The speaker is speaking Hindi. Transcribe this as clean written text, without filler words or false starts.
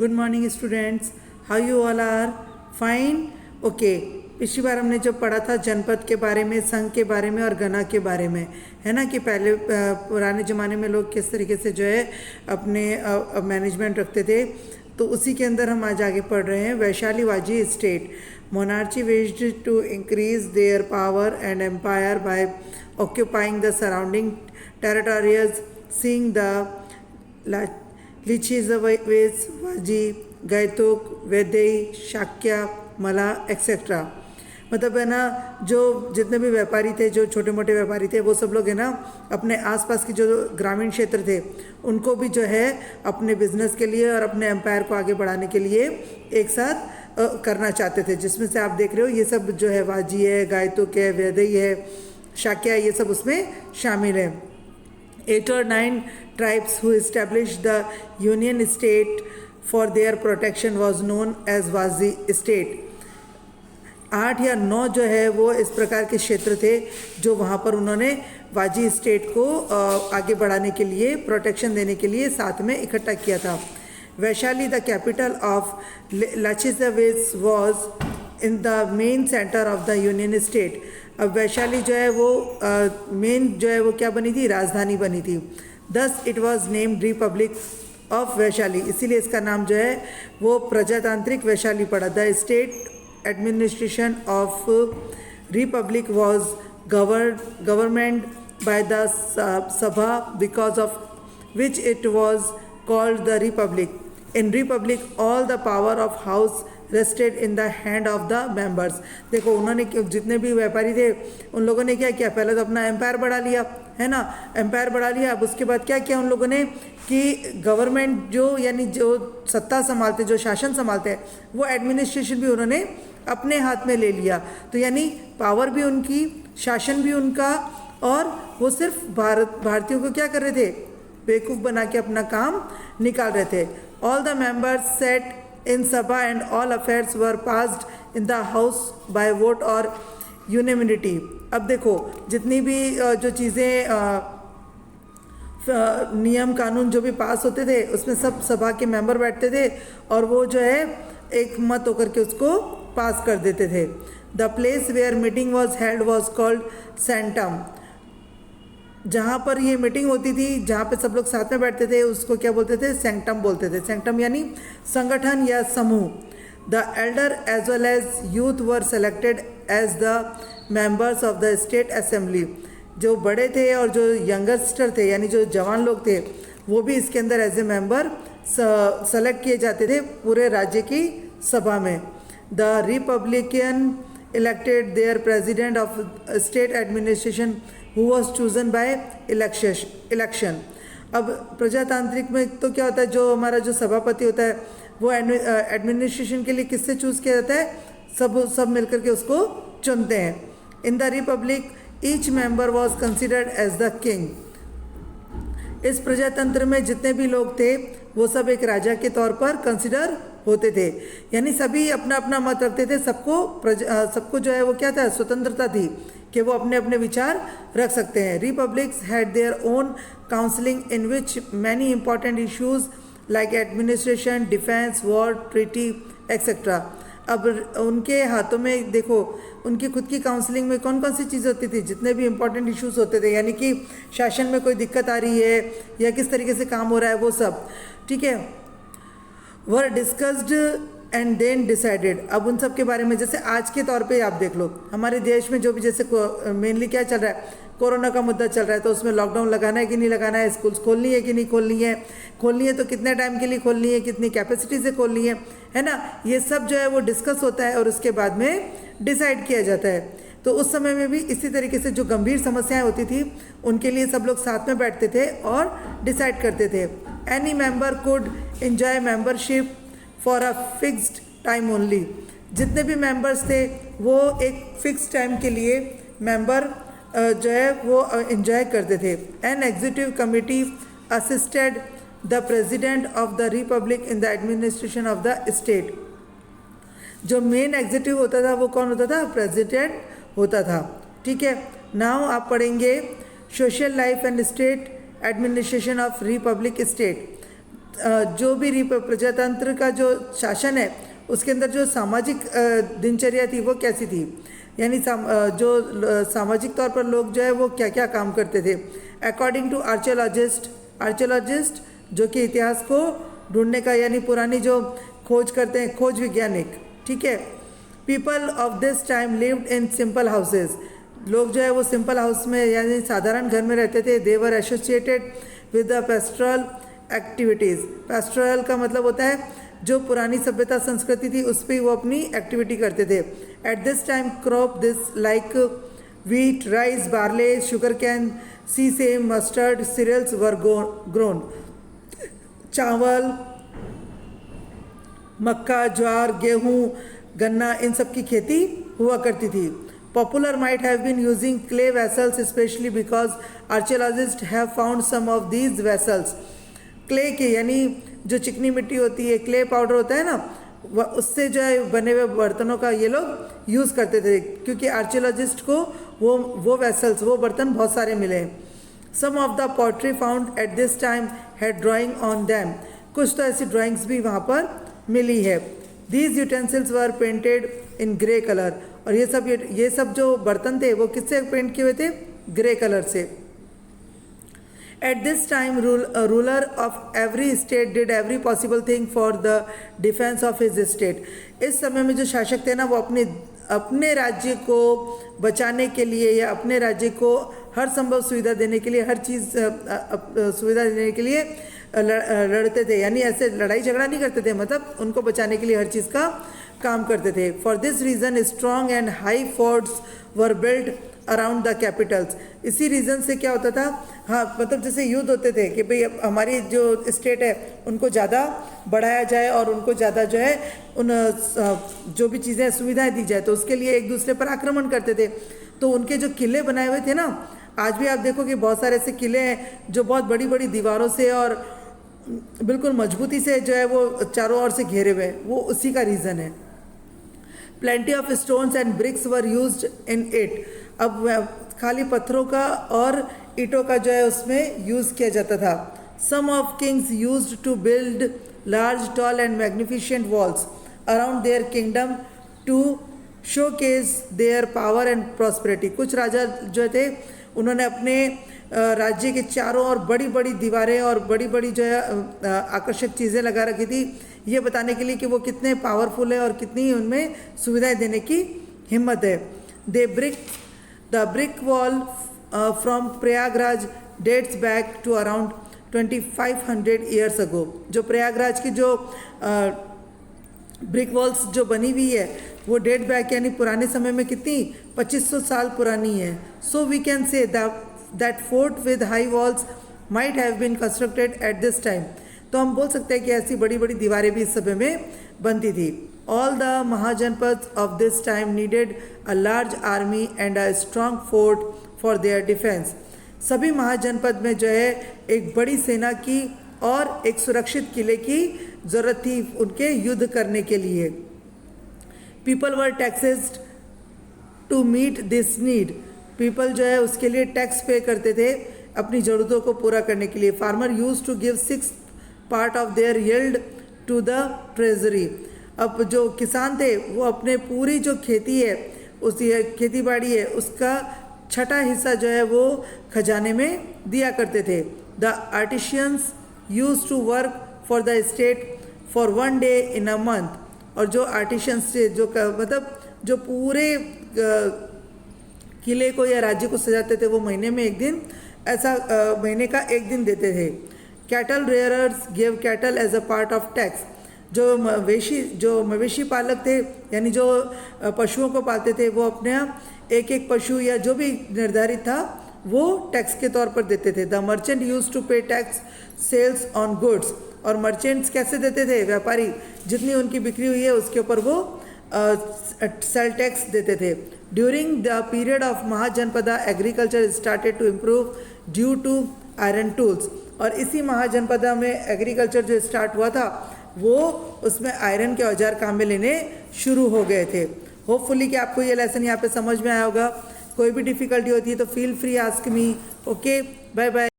Good morning students, how you all are? Fine, okay. पिछली बार हमने जब पढ़ा था जनपद के बारे में, संघ के बारे में और गणा के बारे में, है ना, कि पहले पुराने ज़माने में लोग किस तरीके से जो है अपने मैनेजमेंट रखते थे। तो उसी के अंदर हम आज आगे पढ़ रहे हैं। Vaishali Vajji state monarchy wished to increase their power and empire by occupying the surrounding territorials, seeing the Licchavis, Vajji, गैतुक, वैदेई, शाक्या, मला एक्सेट्रा। मतलब है ना, जो जितने भी व्यापारी थे, जो छोटे मोटे व्यापारी थे, वो सब लोग है ना अपने आसपास के जो ग्रामीण क्षेत्र थे उनको भी जो है अपने बिजनेस के लिए और अपने एम्पायर को आगे बढ़ाने के लिए एक साथ करना चाहते थे। जिसमें से आप देख रहे हो ये सब जो है वाजी है, गायतुक है, वैदेई है, शाक्या, ये सब उसमें शामिल है। 8 or 9 tribes who established the union state for their protection was known as Wazi state। 8 या 9 जो है वो इस प्रकार के क्षेत्र थे जो वहाँ पर उन्होंने वाजी स्टेट को आगे बढ़ाने के लिए, प्रोटेक्शन देने के लिए साथ में इकट्ठा किया था। Vaishali the capital of Licchavis was in the main centre of the union state. अब वैशाली जो है वो मेन जो है वो क्या बनी थी, राजधानी बनी थी। Thus it was named republic of Vaishali, इसीलिए इसका नाम जो है वो प्रजातांत्रिक वैशाली पड़ा। The state administration of republic was government by the sabha because of which it was called the republic. In republic all the power of house rested in the hand of the members. देखो उन्होंने जितने भी व्यापारी थे उन लोगों ने क्या किया, पहले तो अपना एम्पायर बढ़ा लिया, है ना, एम्पायर बढ़ा लिया। अब उसके बाद क्या किया उन लोगों ने कि गवर्नमेंट जो यानी जो सत्ता संभालते, जो शासन संभालते हैं, वो एडमिनिस्ट्रेशन भी उन्होंने अपने हाथ में ले लिया। तो यानी पावर भी उनकी, शासन भी उनका, और वो सिर्फ भारतीयों को क्या कर रहे थे, बेवकूफ़ बना के अपना काम निकाल रहे थे। All the members set in Sabha and all affairs were passed in the house by vote or unanimity। अब देखो जितनी भी जो चीज़ें नियम कानून जो भी पास होते थे उसमें सब सभा के मेंबर बैठते थे और वो जो है एक मत होकर के उसको पास कर देते थे। The place where meeting was held was called centum. जहाँ पर ये मीटिंग होती थी, जहाँ पे सब लोग साथ में बैठते थे, उसको क्या बोलते थे, सेंक्टम बोलते थे। सेंक्टम यानी संगठन या समूह। The elder as well as youth were selected as the members of the state assembly. जो बड़े थे और जो यंगस्टर थे यानी जो जवान लोग थे वो भी इसके अंदर एज ए मेंबर सेलेक्ट किए जाते थे पूरे राज्य की सभा में। The republican elected their president of state administration who was chosen by election। अब प्रजातांत्रिक में तो क्या होता है, जो हमारा जो सभापति होता है वो एडमिनिस्ट्रेशन के लिए किससे चूज किया जाता है, सब मिलकर के उसको चुनते हैं। In the republic each member was considered as the king. इस प्रजातंत्र में जितने भी लोग थे वो सब एक राजा के तौर पर कंसिडर होते थे, यानी सभी अपना अपना मत रखते थे। सबको जो है वो क्या था, स्वतंत्रता थी कि वो अपने अपने विचार रख सकते हैं। Republics had their own counselling in which many important issues like administration, defence, war, treaty etcetera. अब उनके हाथों में देखो उनकी खुद की काउंसलिंग में कौन कौन सी चीज़ें होती थी, जितने भी इंपॉर्टेंट इश्यूज होते थे, यानी कि शासन में कोई दिक्कत आ रही है या किस तरीके से काम हो रहा है वो सब, ठीक है, were discussed and then decided. अब उन सब के बारे में, जैसे आज के तौर पे आप देख लो हमारे देश में जो भी, जैसे मेनली क्या चल रहा है, कोरोना का मुद्दा चल रहा है, तो उसमें लॉकडाउन लगाना है कि नहीं लगाना है, स्कूल्स खोलनी है कि नहीं खोलनी है तो कितने टाइम के लिए खोलनी है, कितनी कैपेसिटी से खोलनी है ना, ये सब जो है वो डिस्कस होता है और उसके बाद में डिसाइड किया जाता है। तो उस समय में भी इसी तरीके से जो गंभीर समस्याएं होती थी उनके लिए सब लोग साथ में बैठते थे और डिसाइड करते थे। Any member could enjoy membership for a fixed time only. जितने भी मेंबर्स थे वो एक फिक्स टाइम के लिए मेंबर जो है वो एंजॉय करते थे। An executive committee assisted the president of the republic in the administration of the state. जो मेन एग्जीक्यूटिव होता था वो कौन होता था, प्रेसिडेंट होता था, ठीक है। नाउ आप पढ़ेंगे social life and state administration of Republic state. जो भी प्रजातंत्र का जो शासन है उसके अंदर जो सामाजिक दिनचर्या थी वो कैसी थी, यानी जो सामाजिक तौर पर लोग जो है वो क्या क्या काम करते थे। अकॉर्डिंग टू आर्कियोलॉजिस्ट जो कि इतिहास को ढूंढने का यानी पुरानी जो खोज करते हैं, खोज वैज्ञानिक, ठीक है। People of this time lived in simple houses, लोग जो है वो सिंपल हाउस में यानी साधारण घर में रहते थे। They were associated with the pastoral activities. Pastoral का मतलब होता है जो पुरानी सभ्यता संस्कृति थी उस पर वो अपनी एक्टिविटी करते थे। Eight this time crop this like wheat, rice, barley, sugarcane, sesame, mustard, cereals were grown. चावल, मक्का, ज्वार, गेहूँ, गन्ना, इन सब की खेती हुआ करती थी। Popular might have been using clay vessels especially because archaeologists have found some of these vessels. Clay के यानी जो चिकनी मिट्टी होती है, क्ले पाउडर होता है ना, उससे जो है बने हुए बर्तनों का ये लोग यूज़ करते थे, क्योंकि आर्कियोलॉजिस्ट को वो वेसल्स, वो बर्तन बहुत सारे मिले। Some of the pottery found at this time had drawing on them, कुछ तो ऐसी ड्राइंग्स भी वहाँ पर मिली है। These utensils were painted in grey colour, और ये सब जो बर्तन थे वो किससे पेंट किए हुए थे? ग्रे कलर से। At this time, a ruler of every state did every possible thing for the defense of his state. इस समय में जो शासक थे ना वो अपने राज्य को बचाने के लिए या अपने राज्य को हर संभव सुविधा देने के लिए, हर चीज़ सुविधा देने के लिए लड़ते थे, यानी ऐसे लड़ाई झगड़ा नहीं करते थे, मतलब उनको बचाने के लिए हर चीज़ का काम करते थे। For this reason strong and high forts were build around the Capitals. इसी रीज़न से क्या होता था, हाँ मतलब जैसे युद्ध होते थे कि भाई हमारी जो स्टेट है उनको ज़्यादा बढ़ाया जाए और उनको ज़्यादा जो है उन जो भी चीज़ें सुविधाएं दी जाए, तो उसके लिए एक दूसरे पर आक्रमण करते थे। तो उनके जो किले बनाए हुए थे ना, आज भी आप देखो कि बहुत सारे ऐसे किले हैं जो बहुत बड़ी बड़ी दीवारों से और बिल्कुल मजबूती से जो है वो चारों ओर से घेरे हुए, वो उसी का रीज़न है। Plenty of stones and bricks were used in it. अब खाली पत्थरों का और ईंटों का जो है उसमें यूज़ किया जाता था। Some of kings used to build large tall and magnificent walls around their kingdom to showcase their power and prosperity. कुछ राजा जो थे उन्होंने अपने राज्य के चारों ओर बड़ी बड़ी दीवारें और बड़ी बड़ी जो है आकर्षक चीज़ें लगा रखी थी, ये बताने के लिए कि वो कितने पावरफुल है और कितनी उनमें सुविधाएं देने की हिम्मत है। The brick wall from Prayagraj dates back to around 2500 years ago. जो प्रयागराज की जो ब्रिक वॉल्स जो बनी हुई है वो डेट बैक यानी पुराने समय में कितनी 2500 साल पुरानी है। So we can say that fort with high walls might have been constructed at this time. तो हम बोल सकते हैं कि ऐसी बड़ी बड़ी दीवारें भी इस समय में बनती थी। All the mahajanapada of this time needed a large army and a strong fort for their defence. सभी महाजनपद में जो है एक बड़ी सेना की और एक सुरक्षित किले की ज़रूरत थी उनके युद्ध करने के लिए। People were taxed to meet this need. People जो है उसके लिए टैक्स पे करते थे अपनी ज़रूरतों को पूरा करने के लिए। Farmer use to give 6 part of their yield to the treasury. अब जो किसान थे वो अपने पूरी जो खेती है, उस खेती बाड़ी है, उसका छठा हिस्सा जो है वो खजाने में दिया करते थे। The artisans use to work for the state for 1 day in a month. और जो आर्टिशियंस थे जो मतलब जो पूरे किले को या राज्य को सजाते थे वो महीने में एक दिन ऐसा महीने का एक दिन देते थे। Cattle rearers give cattle as a part of tax. जो मवेशी पालक थे यानी जो पशुओं को पालते थे वो अपने एक एक पशु या जो भी निर्धारित था वो टैक्स के तौर पर देते थे। द मर्चेंट यूज टू पे टैक्स सेल्स ऑन गुड्स। और मर्चेंट्स कैसे देते थे? व्यापारी जितनी उनकी बिक्री हुई है उसके ऊपर वो सेल टैक्स देते थे। During the period of Mahajanapada agriculture started to improve due to iron tools. और इसी महाजनपदा में एग्रीकल्चर जो स्टार्ट हुआ था वो उसमें आयरन के औजार काम में लेने शुरू हो गए थे। होपफुली कि आपको ये लेसन यहाँ पे समझ में आया होगा। कोई भी डिफ़िकल्टी होती है तो feel free ask me. Okay, bye bye.